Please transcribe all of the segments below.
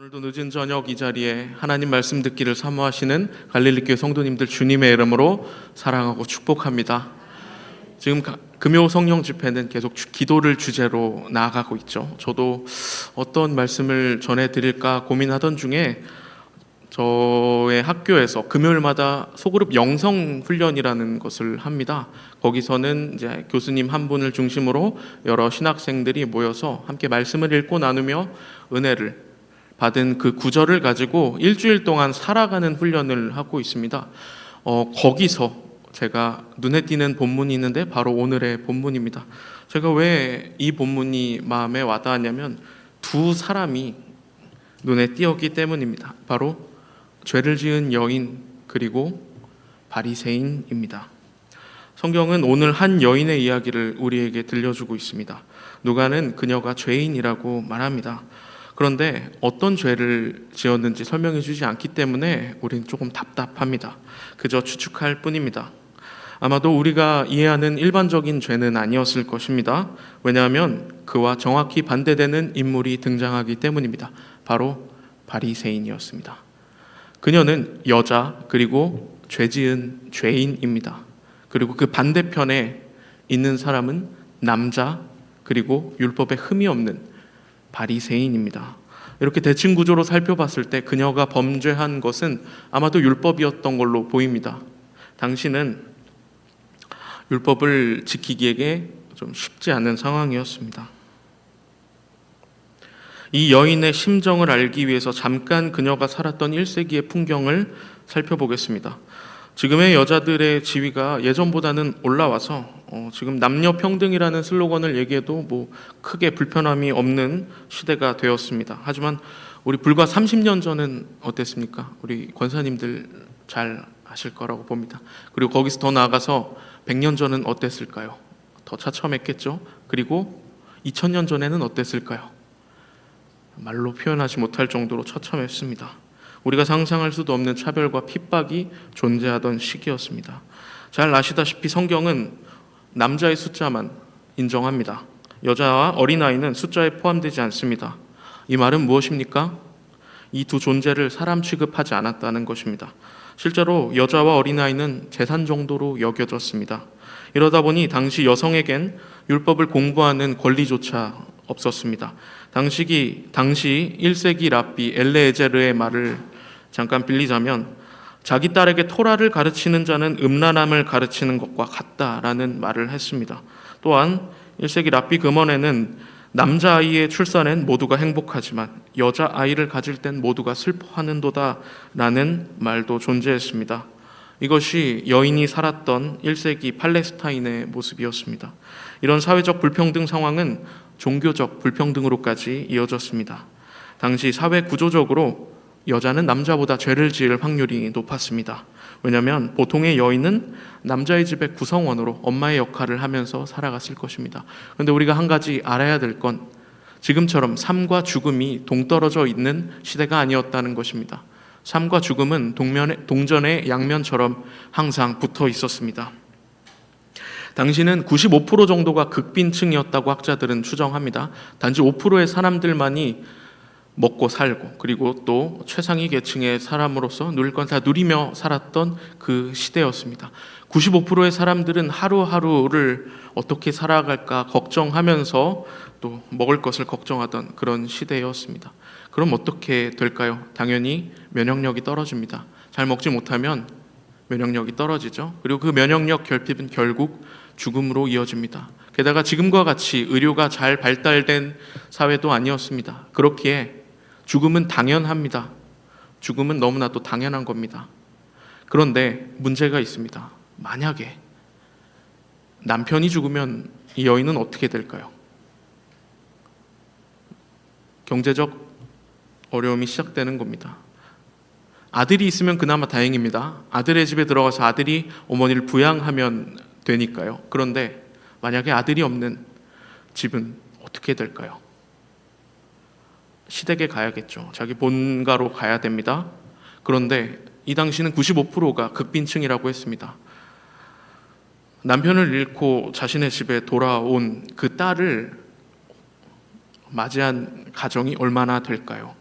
오늘도 늦은 저녁 이 자리에 하나님 말씀 듣기를 사모하시는 갈릴리교회 성도님들 주님의 이름으로 사랑하고 축복합니다. 지금 금요 성령 집회는 계속 기도를 주제로 나아가고 있죠. 저도 어떤 말씀을 전해드릴까 고민하던 중에 저의 학교에서 금요일마다 소그룹 영성 훈련이라는 것을 합니다. 거기서는 이제 교수님 한 분을 중심으로 여러 신학생들이 모여서 함께 말씀을 읽고 나누며 은혜를 받은 그 구절을 가지고 일주일 동안 살아가는 훈련을 하고 있습니다. 거기서 제가 눈에 띄는 본문이 있는데 바로 오늘의 본문입니다. 제가 왜 이 본문이 마음에 와닿았냐면 두 사람이 눈에 띄었기 때문입니다. 바로 죄를 지은 여인 그리고 바리새인입니다. 성경은 오늘 한 여인의 이야기를 우리에게 들려주고 있습니다. 누가는 그녀가 죄인이라고 말합니다. 그런데 어떤 죄를 지었는지 설명해 주지 않기 때문에 우리는 조금 답답합니다. 그저 추측할 뿐입니다. 아마도 우리가 이해하는 일반적인 죄는 아니었을 것입니다. 왜냐하면 그와 정확히 반대되는 인물이 등장하기 때문입니다. 바로 바리새인이었습니다. 그녀는 여자 그리고 죄지은 죄인입니다. 그리고 그 반대편에 있는 사람은 남자 그리고 율법에 흠이 없는 바리새인입니다. 이렇게 대칭 구조로 살펴봤을 때 그녀가 범죄한 것은 아마도 율법이었던 걸로 보입니다. 당신은 율법을 지키기에 좀 쉽지 않은 상황이었습니다. 이 여인의 심정을 알기 위해서 잠깐 그녀가 살았던 1세기의 풍경을 살펴보겠습니다. 지금의 여자들의 지위가 예전보다는 올라와서 지금 남녀 평등이라는 슬로건을 얘기해도 크게 불편함이 없는 시대가 되었습니다. 하지만 우리 불과 30년 전은 어땠습니까? 우리 권사님들 잘 아실 거라고 봅니다. 그리고 거기서 더 나아가서 100년 전은 어땠을까요? 더 처참했겠죠. 그리고 2000년 전에는 어땠을까요? 말로 표현하지 못할 정도로 처참했습니다. 우리가 상상할 수도 없는 차별과 핍박이 존재하던 시기였습니다. 잘 아시다시피 성경은 남자의 숫자만 인정합니다. 여자와 어린아이는 숫자에 포함되지 않습니다. 이 말은 무엇입니까? 이 두 존재를 사람 취급하지 않았다는 것입니다. 실제로 여자와 어린아이는 재산 정도로 여겨졌습니다. 이러다 보니 당시 여성에겐 율법을 공부하는 권리조차 없었습니다. 당시 1세기 랍비 엘레에제르의 말을 잠깐 빌리자면 자기 딸에게 토라를 가르치는 자는 음란함을 가르치는 것과 같다라는 말을 했습니다. 또한 1세기 랍비 금원에는 남자아이의 출산엔 모두가 행복하지만 여자아이를 가질 땐 모두가 슬퍼하는도다 라는 말도 존재했습니다. 이것이 여인이 살았던 1세기 팔레스타인의 모습이었습니다. 이런 사회적 불평등 상황은 종교적 불평등으로까지 이어졌습니다. 당시 사회 구조적으로 여자는 남자보다 죄를 지을 확률이 높았습니다. 왜냐하면 보통의 여인은 남자의 집의 구성원으로 엄마의 역할을 하면서 살아갔을 것입니다. 그런데 우리가 한 가지 알아야 될 건 지금처럼 삶과 죽음이 동떨어져 있는 시대가 아니었다는 것입니다. 삶과 죽음은 동전의 양면처럼 항상 붙어 있었습니다. 당시는 95% 정도가 극빈층이었다고 학자들은 추정합니다. 단지 5%의 사람들만이 먹고 살고 그리고 또 최상위 계층의 사람으로서 누릴 건 다 누리며 살았던 그 시대였습니다. 95%의 사람들은 하루하루를 어떻게 살아갈까 걱정하면서 또 먹을 것을 걱정하던 그런 시대였습니다. 그럼 어떻게 될까요? 당연히 면역력이 떨어집니다. 잘 먹지 못하면 면역력이 떨어지죠. 그리고 그 면역력 결핍은 결국 죽음으로 이어집니다. 게다가 지금과 같이 의료가 잘 발달된 사회도 아니었습니다. 그렇기에 죽음은 당연합니다. 죽음은 너무나도 당연한 겁니다. 그런데 문제가 있습니다. 만약에 남편이 죽으면 이 여인은 어떻게 될까요? 경제적 어려움이 시작되는 겁니다. 아들이 있으면 그나마 다행입니다. 아들의 집에 들어가서 아들이 어머니를 부양하면 되니까요. 그런데 만약에 아들이 없는 집은 어떻게 될까요? 시댁에 가야겠죠. 자기 본가로 가야 됩니다. 그런데 이 당시는 95%가 극빈층이라고 했습니다. 남편을 잃고 자신의 집에 돌아온 그 딸을 맞이한 가정이 얼마나 될까요?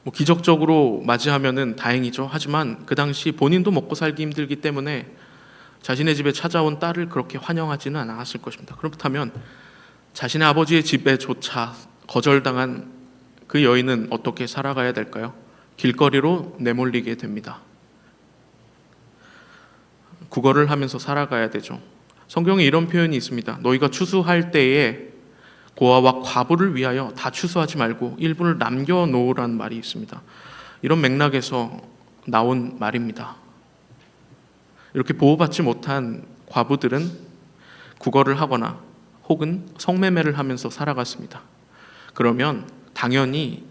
뭐 기적적으로 맞이하면은 다행이죠. 하지만 그 당시 본인도 먹고 살기 힘들기 때문에 자신의 집에 찾아온 딸을 그렇게 환영하지는 않았을 것입니다. 그렇다면 자신의 아버지의 집에조차 거절당한 그 여인은 어떻게 살아가야 될까요? 길거리로 내몰리게 됩니다. 구걸을 하면서 살아가야 되죠. 성경에 이런 표현이 있습니다. 너희가 추수할 때에 고아와 과부를 위하여 다 추수하지 말고 일부를 남겨놓으라는 말이 있습니다. 이런 맥락에서 나온 말입니다. 이렇게 보호받지 못한 과부들은 구걸을 하거나 혹은 성매매를 하면서 살아갔습니다. 그러면 당연히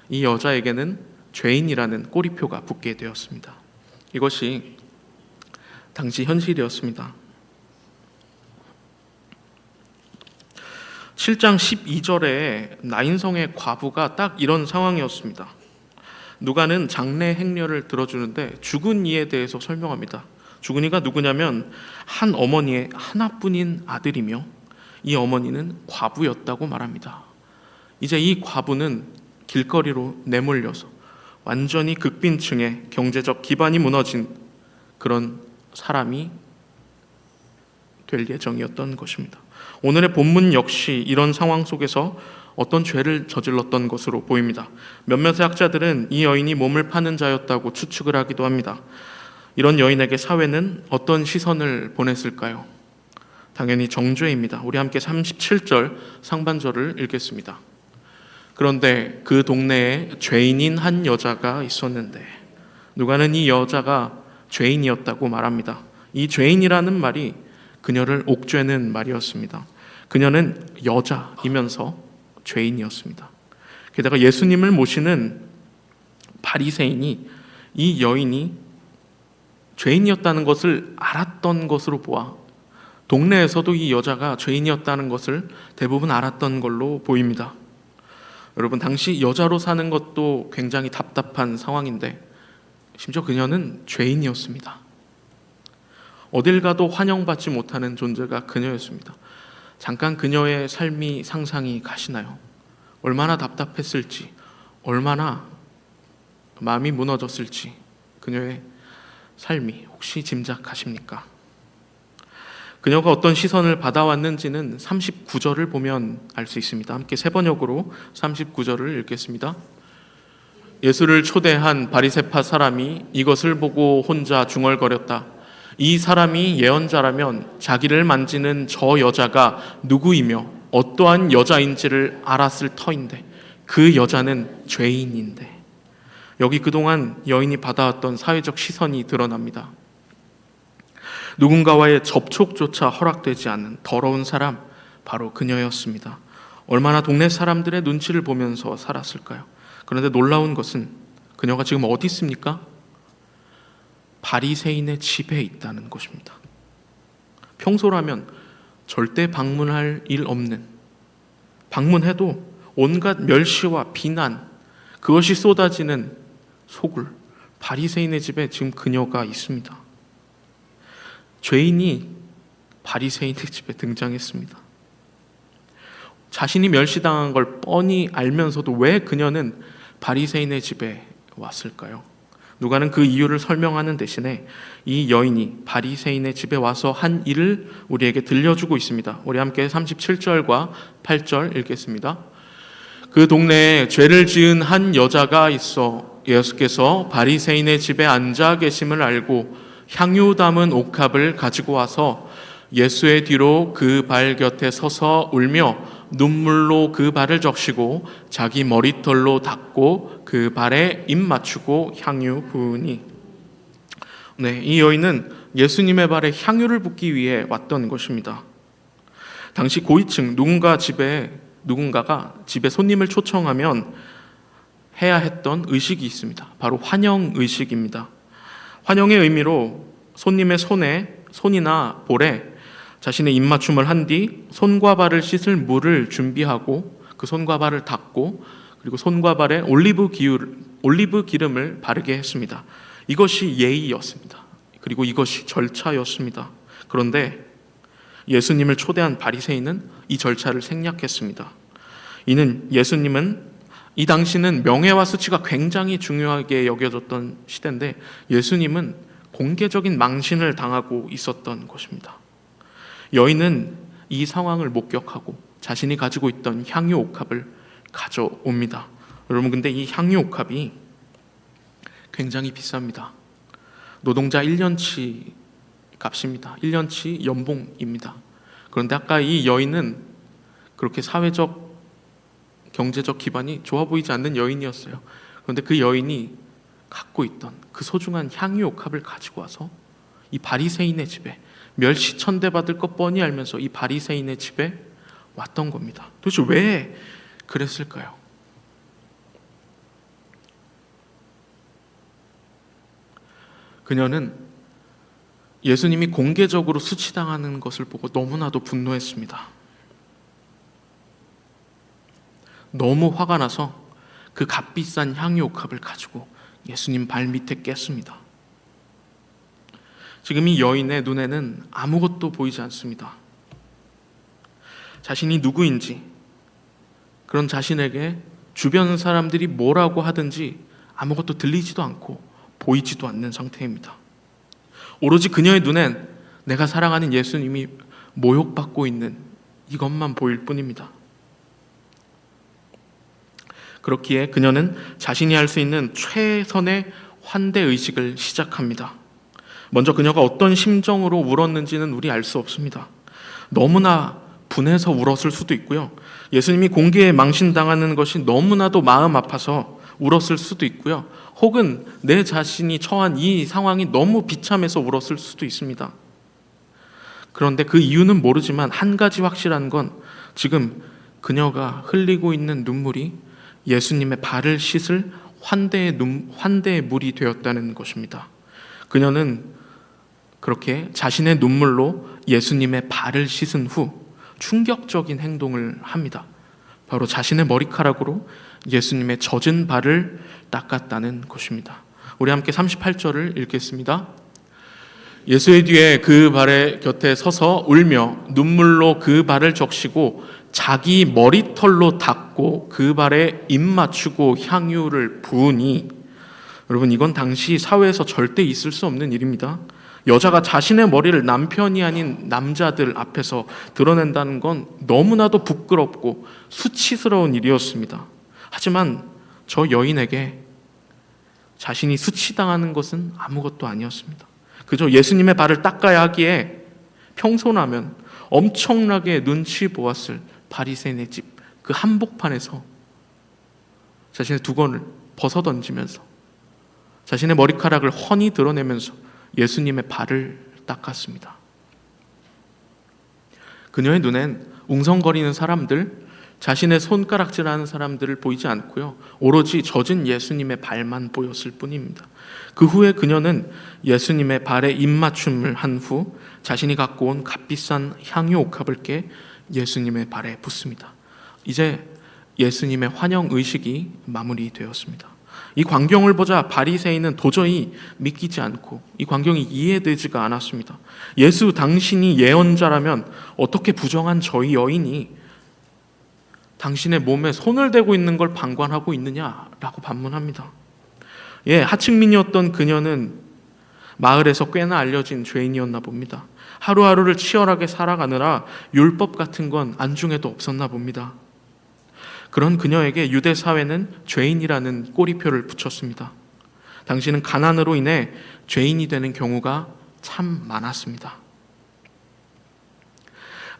이 여자에게는 죄인이라는 꼬리표가 붙게 되었습니다. 이것이 당시 현실이었습니다. 7장 12절에 나인성의 과부가 딱 이런 상황이었습니다. 누가는 장래 행렬을 들어주는데 죽은 이에 대해서 설명합니다. 죽은 이가 누구냐면 한 어머니의 하나뿐인 아들이며 이 어머니는 과부였다고 말합니다. 이제 이 과부는 길거리로 내몰려서 완전히 극빈층의 경제적 기반이 무너진 그런 사람이 될 예정이었던 것입니다. 오늘의 본문 역시 이런 상황 속에서 어떤 죄를 저질렀던 것으로 보입니다. 몇몇의 학자들은 이 여인이 몸을 파는 자였다고 추측을 하기도 합니다. 이런 여인에게 사회는 어떤 시선을 보냈을까요? 당연히 정죄입니다. 우리 함께 37절 상반절을 읽겠습니다. 그런데 그 동네에 죄인인 한 여자가 있었는데 누가는 이 여자가 죄인이었다고 말합니다. 이 죄인이라는 말이 그녀를 옥죄는 말이었습니다. 그녀는 여자이면서 죄인이었습니다. 게다가 예수님을 모시는 바리새인이 이 여인이 죄인이었다는 것을 알았던 것으로 보아 동네에서도 이 여자가 죄인이었다는 것을 대부분 알았던 걸로 보입니다. 여러분, 당시 여자로 사는 것도 굉장히 답답한 상황인데 심지어 그녀는 죄인이었습니다. 어딜 가도 환영받지 못하는 존재가 그녀였습니다. 잠깐 그녀의 삶이 상상이 가시나요? 얼마나 답답했을지, 얼마나 마음이 무너졌을지 그녀의 삶이 혹시 짐작하십니까? 그녀가 어떤 시선을 받아왔는지는 39절을 보면 알 수 있습니다. 함께 세 번역으로 39절을 읽겠습니다. 예수를 초대한 바리새파 사람이 이것을 보고 혼자 중얼거렸다. 이 사람이 예언자라면 자기를 만지는 저 여자가 누구이며 어떠한 여자인지를 알았을 터인데 그 여자는 죄인인데. 여기 그동안 여인이 받아왔던 사회적 시선이 드러납니다. 누군가와의 접촉조차 허락되지 않는 더러운 사람, 바로 그녀였습니다. 얼마나 동네 사람들의 눈치를 보면서 살았을까요? 그런데 놀라운 것은 그녀가 지금 어디 있습니까? 바리새인의 집에 있다는 것입니다. 평소라면 절대 방문할 일 없는, 방문해도 온갖 멸시와 비난, 그것이 쏟아지는 소굴, 바리새인의 집에 지금 그녀가 있습니다. 죄인이 바리새인의 집에 등장했습니다. 자신이 멸시당한 걸 뻔히 알면서도 왜 그녀는 바리새인의 집에 왔을까요? 누가는 그 이유를 설명하는 대신에 이 여인이 바리새인의 집에 와서 한 일을 우리에게 들려주고 있습니다. 우리 함께 37절과 8절 읽겠습니다. 그 동네에 죄를 지은 한 여자가 있어 예수께서 바리새인의 집에 앉아 계심을 알고 향유 담은 옥합을 가지고 와서 예수의 뒤로 그 발 곁에 서서 울며 눈물로 그 발을 적시고 자기 머리털로 닦고 그 발에 입 맞추고 향유 부으니. 이 여인은 예수님의 발에 향유를 붓기 위해 왔던 것입니다. 당시 고위층 누군가가 집에 손님을 초청하면 해야 했던 의식이 있습니다. 바로 환영 의식입니다. 환영의 의미로 손님의 손이나 볼에 자신의 입맞춤을 한 뒤 손과 발을 씻을 물을 준비하고 그 손과 발을 닦고 그리고 손과 발에 올리브 기름을 바르게 했습니다. 이것이 예의였습니다. 그리고 이것이 절차였습니다. 그런데 예수님을 초대한 바리새인은 이 절차를 생략했습니다. 이는 예수님은 이 당시는 명예와 수치가 굉장히 중요하게 여겨졌던 시대인데 예수님은 공개적인 망신을 당하고 있었던 것입니다. 여인은 이 상황을 목격하고 자신이 가지고 있던 향유 옥합을 가져옵니다. 여러분, 근데 이 향유 옥합이 굉장히 비쌉니다. 노동자 1년치 값입니다. 1년치 연봉입니다. 그런데 아까 이 여인은 그렇게 사회적, 경제적 기반이 좋아 보이지 않는 여인이었어요. 그런데 그 여인이 갖고 있던 그 소중한 향유 옥합을 가지고 와서 이 바리새인의 집에, 멸시천대 받을 것 뻔히 알면서 이 바리새인의 집에 왔던 겁니다. 도대체 왜 그랬을까요? 그녀는 예수님이 공개적으로 수치당하는 것을 보고 너무나도 분노했습니다. 너무 화가 나서 그 값비싼 향유 옥합을 가지고 예수님 발밑에 깼습니다. 지금 이 여인의 눈에는 아무것도 보이지 않습니다. 자신이 누구인지, 그런 자신에게 주변 사람들이 뭐라고 하든지 아무것도 들리지도 않고 보이지도 않는 상태입니다. 오로지 그녀의 눈엔 내가 사랑하는 예수님이 모욕받고 있는 이것만 보일 뿐입니다. 그렇기에 그녀는 자신이 할 수 있는 최선의 환대의식을 시작합니다. 먼저 그녀가 어떤 심정으로 울었는지는 우리 알 수 없습니다. 너무나 분해서 울었을 수도 있고요. 예수님이 공개에 망신당하는 것이 너무나도 마음 아파서 울었을 수도 있고요. 혹은 내 자신이 처한 이 상황이 너무 비참해서 울었을 수도 있습니다. 그런데 그 이유는 모르지만 한 가지 확실한 건 지금 그녀가 흘리고 있는 눈물이 예수님의 발을 씻을 환대의 물이 되었다는 것입니다. 그녀는 그렇게 자신의 눈물로 예수님의 발을 씻은 후 충격적인 행동을 합니다. 바로 자신의 머리카락으로 예수님의 젖은 발을 닦았다는 것입니다. 우리 함께 38절을 읽겠습니다. 예수의 뒤에 그 발의 곁에 서서 울며 눈물로 그 발을 적시고 자기 머리털로 닦고 그 발에 입 맞추고 향유를 부으니, 여러분, 이건 당시 사회에서 절대 있을 수 없는 일입니다. 여자가 자신의 머리를 남편이 아닌 남자들 앞에서 드러낸다는 건 너무나도 부끄럽고 수치스러운 일이었습니다. 하지만 저 여인에게 자신이 수치당하는 것은 아무것도 아니었습니다. 그저 예수님의 발을 닦아야 하기에 평소라면 엄청나게 눈치 보았을 바리새인의 집 그 한복판에서 자신의 두건을 벗어던지면서 자신의 머리카락을 훤히 드러내면서 예수님의 발을 닦았습니다. 그녀의 눈엔 웅성거리는 사람들, 자신의 손가락질하는 사람들을 보이지 않고요, 오로지 젖은 예수님의 발만 보였을 뿐입니다. 그 후에 그녀는 예수님의 발에 입맞춤을 한 후 자신이 갖고 온 값비싼 향유 옥합을 깨 예수님의 발에 붓습니다. 이제 예수님의 환영 의식이 마무리되었습니다. 이 광경을 보자 바리새인은 도저히 믿기지 않고 이 광경이 이해되지가 않았습니다. 예수, 당신이 예언자라면 어떻게 부정한 저희 여인이 당신의 몸에 손을 대고 있는 걸 방관하고 있느냐라고 반문합니다. 하층민이었던 그녀는 마을에서 꽤나 알려진 죄인이었나 봅니다. 하루하루를 치열하게 살아가느라 율법 같은 건 안중에도 없었나 봅니다. 그런 그녀에게 유대 사회는 죄인이라는 꼬리표를 붙였습니다. 당신은 가난으로 인해 죄인이 되는 경우가 참 많았습니다.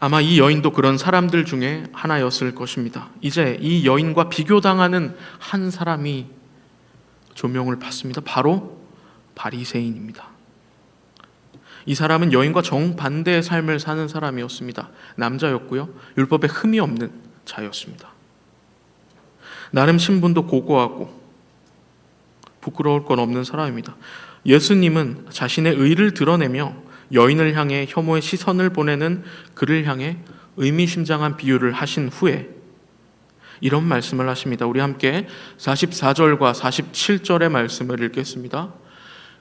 아마 이 여인도 그런 사람들 중에 하나였을 것입니다. 이제 이 여인과 비교당하는 한 사람이 조명을 받습니다. 바로 바리새인입니다. 이 사람은 여인과 정반대의 삶을 사는 사람이었습니다. 남자였고요, 율법에 흠이 없는 자였습니다. 나름 신분도 고고하고 부끄러울 건 없는 사람입니다. 예수님은 자신의 의를 드러내며 여인을 향해 혐오의 시선을 보내는 그를 향해 의미심장한 비유를 하신 후에 이런 말씀을 하십니다. 우리 함께 44절과 47절의 말씀을 읽겠습니다.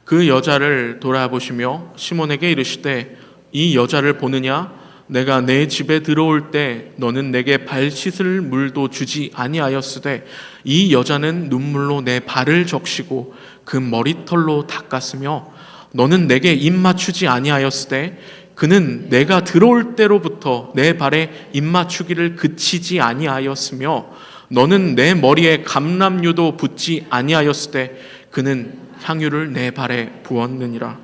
그 여자를 돌아보시며 시몬에게 이르시되 이 여자를 보느냐? 내가 내 집에 들어올 때 너는 내게 발 씻을 물도 주지 아니하였으되 이 여자는 눈물로 내 발을 적시고 그 머리털로 닦았으며 너는 내게 입 맞추지 아니하였으되 그는 내가 들어올 때로부터 내 발에 입 맞추기를 그치지 아니하였으며 너는 내 머리에 감람유도 붓지 아니하였으되 그는 향유를 내 발에 부었느니라.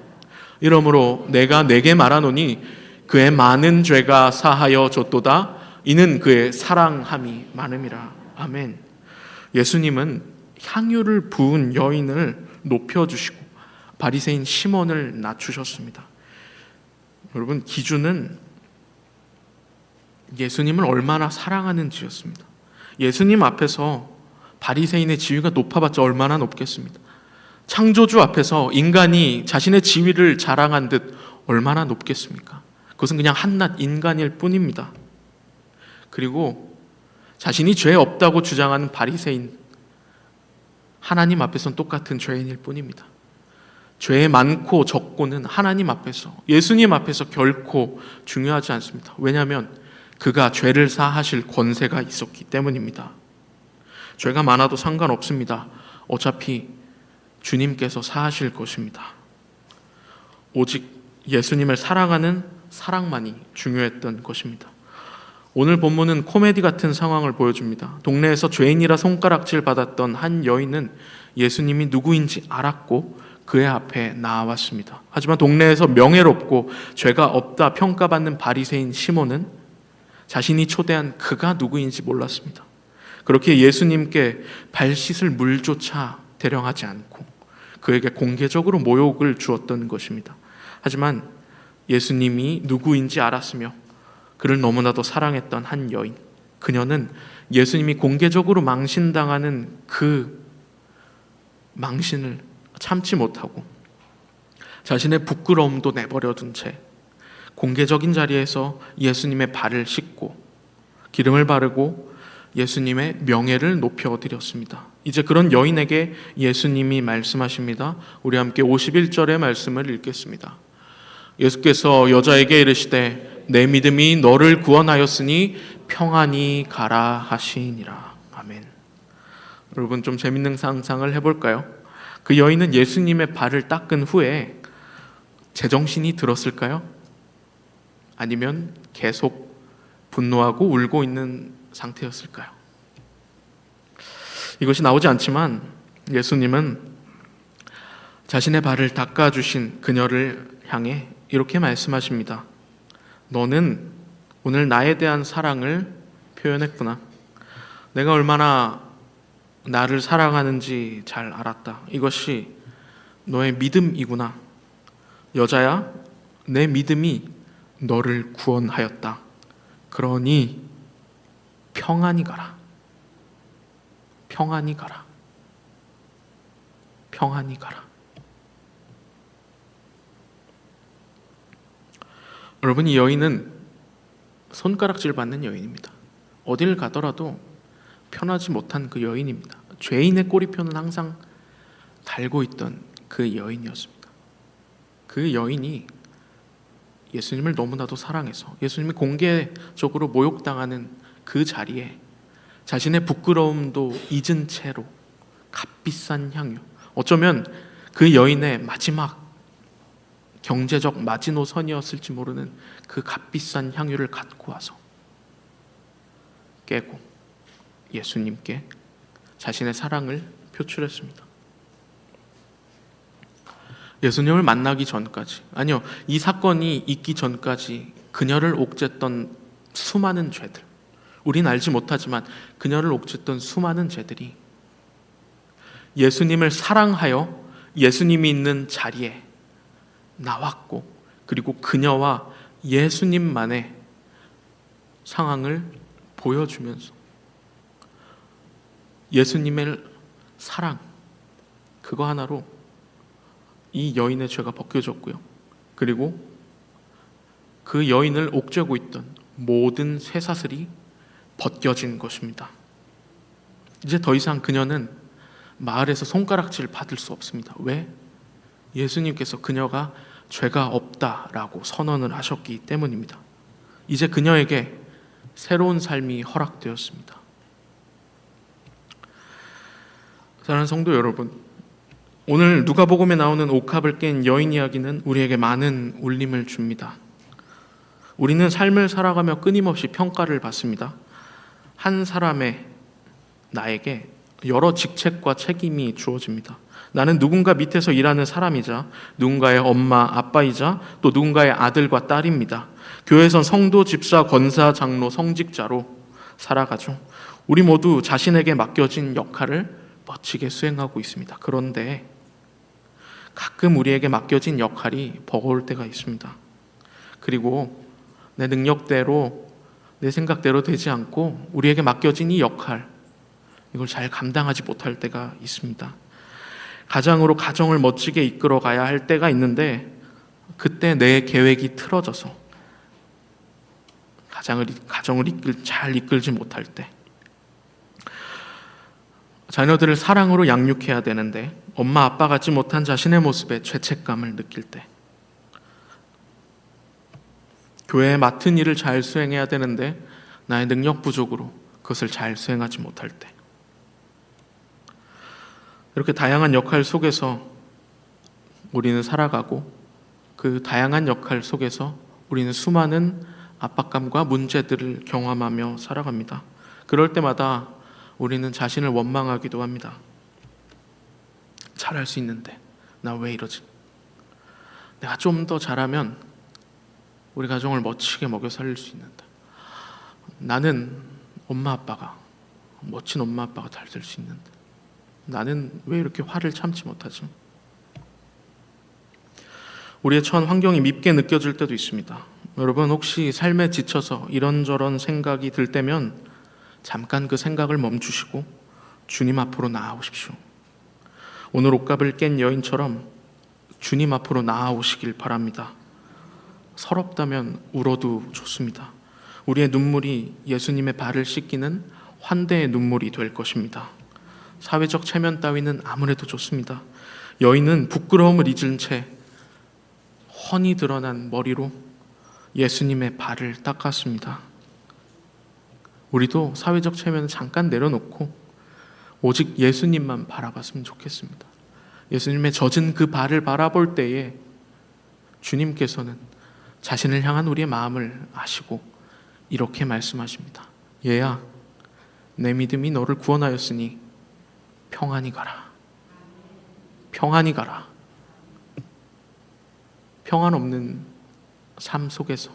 이러므로 내가 내게 말하노니 그의 많은 죄가 사하여 졌도다. 이는 그의 사랑함이 많음이라. 아멘. 예수님은 향유를 부은 여인을 높여주시고 바리새인 시몬을 낮추셨습니다. 여러분, 기준은 예수님을 얼마나 사랑하는지였습니다. 예수님 앞에서 바리새인의 지위가 높아봤자 얼마나 높겠습니다. 창조주 앞에서 인간이 자신의 지위를 자랑한 듯 얼마나 높겠습니까? 그것은 그냥 한낱 인간일 뿐입니다. 그리고 자신이 죄 없다고 주장하는 바리새인, 하나님 앞에서는 똑같은 죄인일 뿐입니다. 죄 많고 적고는 하나님 앞에서, 예수님 앞에서 결코 중요하지 않습니다. 왜냐하면 그가 죄를 사하실 권세가 있었기 때문입니다. 죄가 많아도 상관없습니다. 어차피 주님께서 사하실 것입니다. 오직 예수님을 사랑하는 사랑만이 중요했던 것입니다. 오늘 본문은 코미디 같은 상황을 보여줍니다. 동네에서 죄인이라 손가락질 받았던 한 여인은 예수님이 누구인지 알았고 그의 앞에 나왔습니다. 하지만 동네에서 명예롭고 죄가 없다 평가받는 바리새인 시몬은 자신이 초대한 그가 누구인지 몰랐습니다. 그렇게 예수님께 발 씻을 물조차 대령하지 않고 그에게 공개적으로 모욕을 주었던 것입니다. 하지만 예수님이 누구인지 알았으며 그를 너무나도 사랑했던 한 여인, 그녀는 예수님이 공개적으로 망신당하는 그 망신을 참지 못하고 자신의 부끄러움도 내버려둔 채 공개적인 자리에서 예수님의 발을 씻고 기름을 바르고 예수님의 명예를 높여드렸습니다. 이제 그런 여인에게 예수님이 말씀하십니다. 우리 함께 51절의 말씀을 읽겠습니다. 예수께서 여자에게 이르시되 내 믿음이 너를 구원하였으니 평안히 가라 하시니라. 아멘. 여러분, 좀 재밌는 상상을 해볼까요? 그 여인은 예수님의 발을 닦은 후에 제정신이 들었을까요? 아니면 계속 분노하고 울고 있는 상태였을까요? 이것이 나오지 않지만 예수님은 자신의 발을 닦아주신 그녀를 향해 이렇게 말씀하십니다. 너는 오늘 나에 대한 사랑을 표현했구나. 내가 얼마나 나를 사랑하는지 잘 알았다. 이것이 너의 믿음이구나. 여자야, 내 믿음이 너를 구원하였다. 그러니 평안히 가라. 평안히 가라. 평안히 가라. 여러분, 이 여인은 손가락질 받는 여인입니다. 어딜 가더라도 편하지 못한 그 여인입니다. 죄인의 꼬리표는 항상 달고 있던 그 여인이었습니다. 그 여인이 예수님을 너무나도 사랑해서 예수님이 공개적으로 모욕당하는 그 자리에 자신의 부끄러움도 잊은 채로 값비싼 향유, 어쩌면 그 여인의 마지막 경제적 마지노선이었을지 모르는 그 값비싼 향유를 갖고 와서 깨고 예수님께 자신의 사랑을 표출했습니다. 예수님을 만나기 전까지, 아니요, 이 사건이 있기 전까지 그녀를 옥죄했던 수많은 죄들, 우린 알지 못하지만 그녀를 옥죄했던 수많은 죄들이 예수님을 사랑하여 예수님이 있는 자리에 나왔고, 그리고 그녀와 예수님만의 상황을 보여주면서 예수님의 사랑, 그거 하나로 이 여인의 죄가 벗겨졌고요. 그리고 그 여인을 옥죄고 있던 모든 쇠사슬이 벗겨진 것입니다. 이제 더 이상 그녀는 마을에서 손가락질 받을 수 없습니다. 왜? 예수님께서 그녀가 죄가 없다라고 선언을 하셨기 때문입니다. 이제 그녀에게 새로운 삶이 허락되었습니다. 사랑하는 성도 여러분, 오늘 누가복음에 나오는 옥합을 깬 여인 이야기는 우리에게 많은 울림을 줍니다. 우리는 삶을 살아가며 끊임없이 평가를 받습니다. 한 사람의 나에게 여러 직책과 책임이 주어집니다. 나는 누군가 밑에서 일하는 사람이자 누군가의 엄마, 아빠이자 또 누군가의 아들과 딸입니다. 교회에선 성도, 집사, 권사, 장로, 성직자로 살아가죠. 우리 모두 자신에게 맡겨진 역할을 멋지게 수행하고 있습니다. 그런데 가끔 우리에게 맡겨진 역할이 버거울 때가 있습니다. 그리고 내 능력대로, 내 생각대로 되지 않고 우리에게 맡겨진 이 역할, 이걸 잘 감당하지 못할 때가 있습니다. 가장으로 가정을 멋지게 이끌어 가야 할 때가 있는데 그때 내 계획이 틀어져서 가정을 잘 이끌지 못할 때, 자녀들을 사랑으로 양육해야 되는데 엄마 아빠 같지 못한 자신의 모습에 죄책감을 느낄 때, 교회에 맡은 일을 잘 수행해야 되는데 나의 능력 부족으로 그것을 잘 수행하지 못할 때, 이렇게 다양한 역할 속에서 우리는 살아가고 그 다양한 역할 속에서 우리는 수많은 압박감과 문제들을 경험하며 살아갑니다. 그럴 때마다 우리는 자신을 원망하기도 합니다. 잘할 수 있는데 나 왜 이러지? 내가 좀 더 잘하면 우리 가정을 멋지게 먹여 살릴 수 있는데, 나는 멋진 엄마 아빠가 잘 될 수 있는데 나는 왜 이렇게 화를 참지 못하지? 우리의 처한 환경이 밉게 느껴질 때도 있습니다. 여러분, 혹시 삶에 지쳐서 이런저런 생각이 들 때면 잠깐 그 생각을 멈추시고 주님 앞으로 나아오십시오. 오늘 옥합을 깬 여인처럼 주님 앞으로 나아오시길 바랍니다. 서럽다면 울어도 좋습니다. 우리의 눈물이 예수님의 발을 씻기는 환대의 눈물이 될 것입니다. 사회적 체면 따위는 아무래도 좋습니다. 여인은 부끄러움을 잊은 채 훤히 드러난 머리로 예수님의 발을 닦았습니다. 우리도 사회적 체면을 잠깐 내려놓고 오직 예수님만 바라봤으면 좋겠습니다. 예수님의 젖은 그 발을 바라볼 때에 주님께서는 자신을 향한 우리의 마음을 아시고 이렇게 말씀하십니다. 얘야, 내 믿음이 너를 구원하였으니 평안히 가라. 평안히 가라. 평안 없는 삶 속에서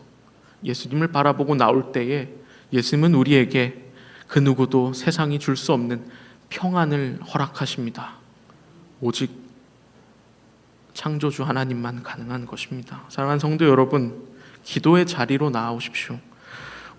예수님을 바라보고 나올 때에 예수님은 우리에게 그 누구도 세상이 줄 수 없는 평안을 허락하십니다. 오직 창조주 하나님만 가능한 것입니다. 사랑하는 성도 여러분, 기도의 자리로 나아오십시오.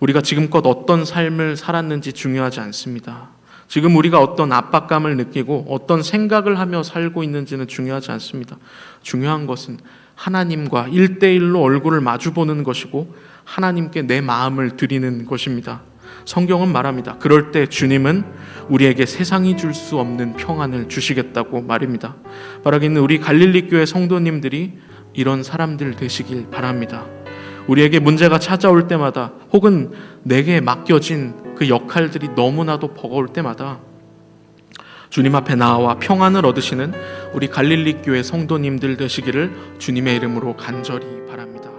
우리가 지금껏 어떤 삶을 살았는지 중요하지 않습니다. 지금 우리가 어떤 압박감을 느끼고 어떤 생각을 하며 살고 있는지는 중요하지 않습니다. 중요한 것은 하나님과 1대1로 얼굴을 마주보는 것이고 하나님께 내 마음을 드리는 것입니다. 성경은 말합니다. 그럴 때 주님은 우리에게 세상이 줄 수 없는 평안을 주시겠다고 말입니다. 바라기 있는 우리 갈릴리 교회 성도님들이 이런 사람들 되시길 바랍니다. 우리에게 문제가 찾아올 때마다 혹은 내게 맡겨진 그 역할들이 너무나도 버거울 때마다 주님 앞에 나와 평안을 얻으시는 우리 갈릴리 교회 성도님들 되시기를 주님의 이름으로 간절히 바랍니다.